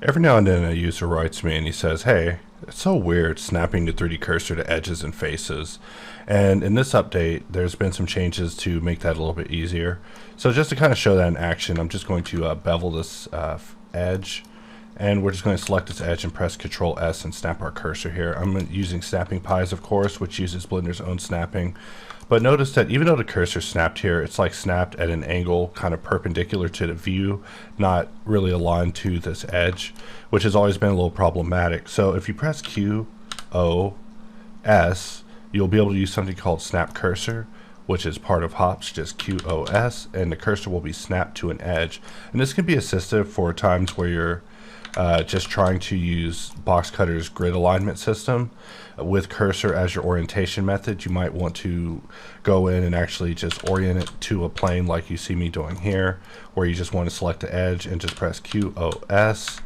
Every now and then a user writes to me and he says, hey, it's so weird snapping the 3D cursor to edges and faces. And in this update, there's been some changes to make that a little bit easier. So just to kind of show that in action, I'm just going to bevel this edge. And we're just going to select this edge and press Control S and snap our cursor here. I'm using snapping pies, of course, which uses Blender's own snapping. But notice that even though the cursor snapped here, it's like snapped at an angle kind of perpendicular to the view, not really aligned to this edge, which has always been a little problematic. So if you press QOS, you'll be able to use something called snap cursor, which is part of HardOps, just QOS, and the cursor will be snapped to an edge. And this can be assistive for times where you're just trying to use boxcutter's grid alignment system with cursor as your orientation method. You might want to go in and actually just orient it to a plane like you see me doing here, where you just want to select the edge and just press QOS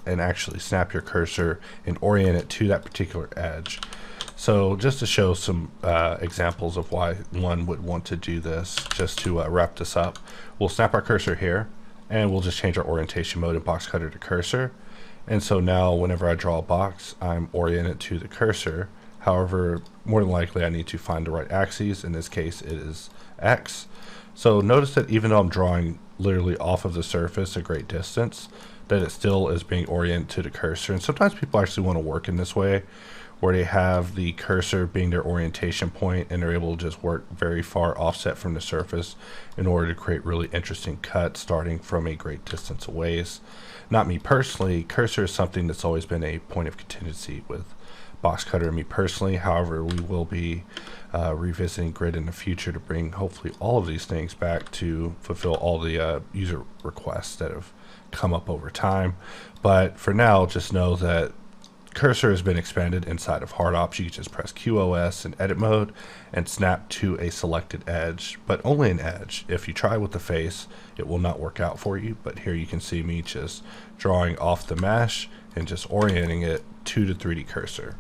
and actually snap your cursor and orient it to that particular edge. So just to show some examples of why one would want to do this, just to wrap this up, we'll snap our cursor here, and we'll just change our orientation mode in boxcutter to cursor. And so now whenever I draw a box, I'm oriented to the cursor. However, more than likely I need to find the right axes. In this case it is X. So notice that even though I'm drawing literally off of the surface a great distance, that it still is being oriented to the cursor. And sometimes people actually want to work in this way, where they have the cursor being their orientation point and they're able to just work very far offset from the surface in order to create really interesting cuts starting from a great distance away. Not me personally, cursor is something that's always been a point of contingency with boxcutter and me personally. However, we will be revisiting grid in the future to bring hopefully all of these things back to fulfill all the user requests that have come up over time. But for now, just know that cursor has been expanded inside of HardOps. You can just press QOS in edit mode and snap to a selected edge, but only an edge. If you try with the face, it will not work out for you. But here you can see me just drawing off the mesh and just orienting it to the 3D cursor.